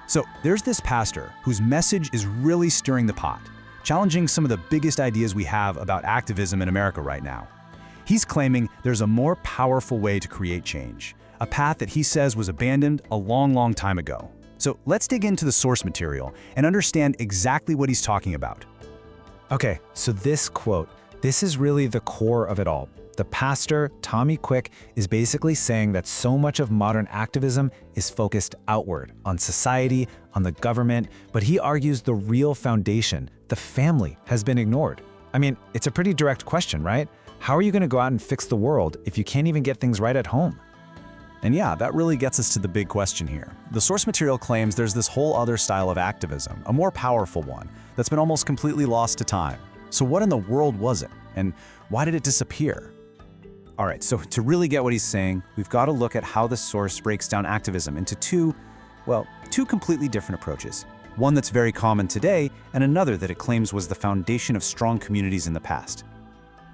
So there's this pastor whose message is really stirring the pot, challenging some of the biggest ideas we have about activism in America right now. He's claiming there's a more powerful way to create change, a path that he says was abandoned a long, long time ago. So let's dig into the source material and understand exactly what he's talking about. Okay, so this quote, this is really the core of it all. The pastor, Tommy Quick, is basically saying that so much of modern activism is focused outward, on society, on the government, but he argues the real foundation, the family, has been ignored. I mean, it's a pretty direct question, right? How are you going to go out and fix the world if you can't even get things right at home? And yeah, that really gets us to the big question here. The source material claims there's this whole other style of activism, a more powerful one, that's been almost completely lost to time. So what in the world was it? And why did it disappear? All right, so to really get what he's saying, we've got to look at how the source breaks down activism into two completely different approaches. One that's very common today, and another that it claims was the foundation of strong communities in the past.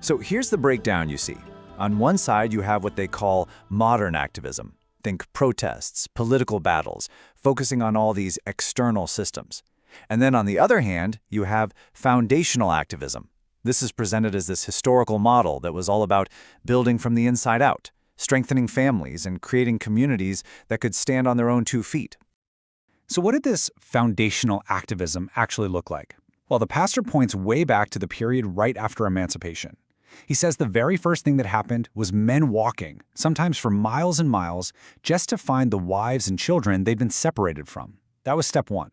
So here's the breakdown you see. On one side, you have what they call modern activism. Think protests, political battles, focusing on all these external systems. And then on the other hand, you have foundational activism. This is presented as this historical model that was all about building from the inside out, strengthening families and creating communities that could stand on their own 2 feet. So what did this foundational activism actually look like? Well, the pastor points way back to the period right after emancipation. He says the very first thing that happened was men walking, sometimes for miles and miles, just to find the wives and children they'd been separated from. That was step one.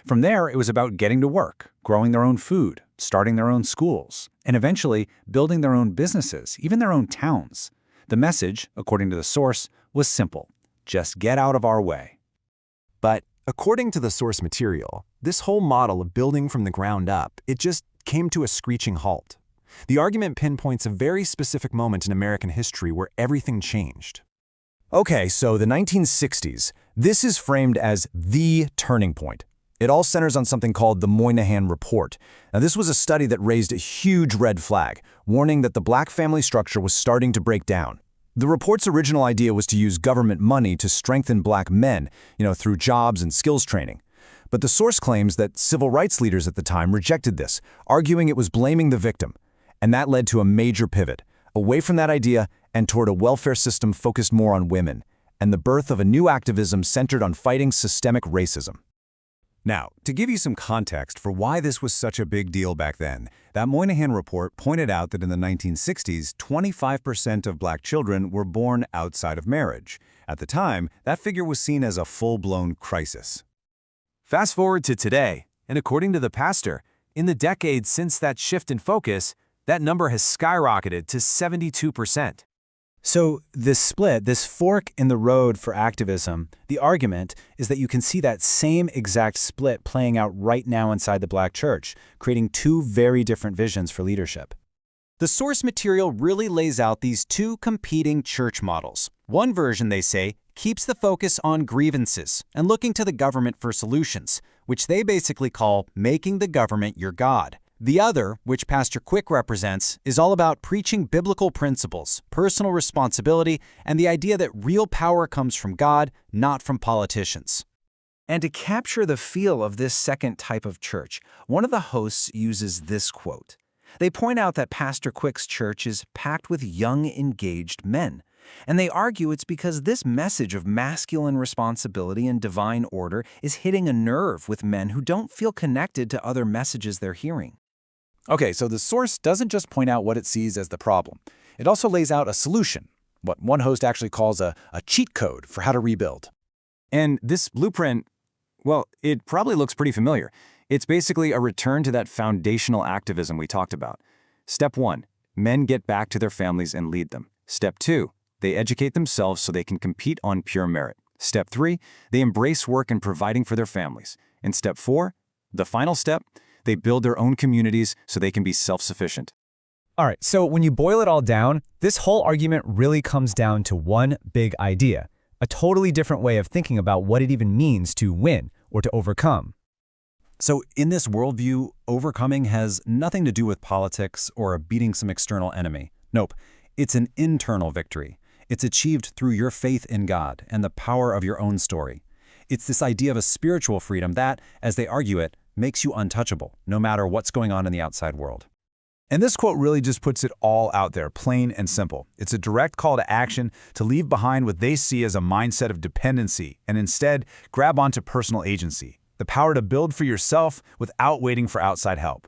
From there, it was about getting to work, growing their own food, starting their own schools, and eventually building their own businesses, even their own towns. The message, according to the source, was simple: just get out of our way. But according to the source material, this whole model of building from the ground up, it just came to a screeching halt. The argument pinpoints a very specific moment in American history where everything changed. Okay, so the 1960s. This is framed as the turning point. It all centers on something called the Moynihan Report. Now, this was a study that raised a huge red flag, warning that the black family structure was starting to break down. The report's original idea was to use government money to strengthen black men, through jobs and skills training. But the source claims that civil rights leaders at the time rejected this, arguing it was blaming the victim. And that led to a major pivot, away from that idea and toward a welfare system focused more on women, and the birth of a new activism centered on fighting systemic racism. Now, to give you some context for why this was such a big deal back then, that Moynihan report pointed out that in the 1960s, 25% of black children were born outside of marriage. At the time, that figure was seen as a full-blown crisis. Fast forward to today, and according to the pastor, in the decades since that shift in focus, that number has skyrocketed to 72%. So this split, this fork in the road for activism, the argument is that you can see that same exact split playing out right now inside the black church, creating two very different visions for leadership. The source material really lays out these two competing church models. One version, they say, keeps the focus on grievances and looking to the government for solutions, which they basically call making the government your God. The other, which Pastor Quick represents, is all about preaching biblical principles, personal responsibility, and the idea that real power comes from God, not from politicians. And to capture the feel of this second type of church, one of the hosts uses this quote. They point out that Pastor Quick's church is packed with young, engaged men. And they argue it's because this message of masculine responsibility and divine order is hitting a nerve with men who don't feel connected to other messages they're hearing. Okay, so the source doesn't just point out what it sees as the problem. It also lays out a solution, what one host actually calls a cheat code for how to rebuild. And this blueprint, well, it probably looks pretty familiar. It's basically a return to that foundational activism we talked about. Step 1, men get back to their families and lead them. Step 2, they educate themselves so they can compete on pure merit. Step 3, they embrace work and providing for their families. And step 4, the final step, they build their own communities so they can be self-sufficient. All right, so when you boil it all down, this whole argument really comes down to one big idea, a totally different way of thinking about what it even means to win or to overcome. So in this worldview, overcoming has nothing to do with politics or beating some external enemy. Nope, it's an internal victory. It's achieved through your faith in God and the power of your own story. It's this idea of a spiritual freedom that, as they argue it, makes you untouchable, no matter what's going on in the outside world. And this quote really just puts it all out there, plain and simple. It's a direct call to action to leave behind what they see as a mindset of dependency and instead grab onto personal agency, the power to build for yourself without waiting for outside help.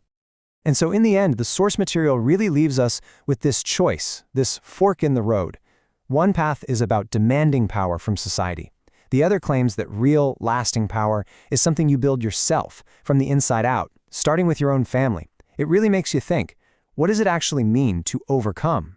And so in the end, the source material really leaves us with this choice, this fork in the road. One path is about demanding power from society. The other claims that real, lasting power is something you build yourself, from the inside out, starting with your own family. It really makes you think, what does it actually mean to overcome?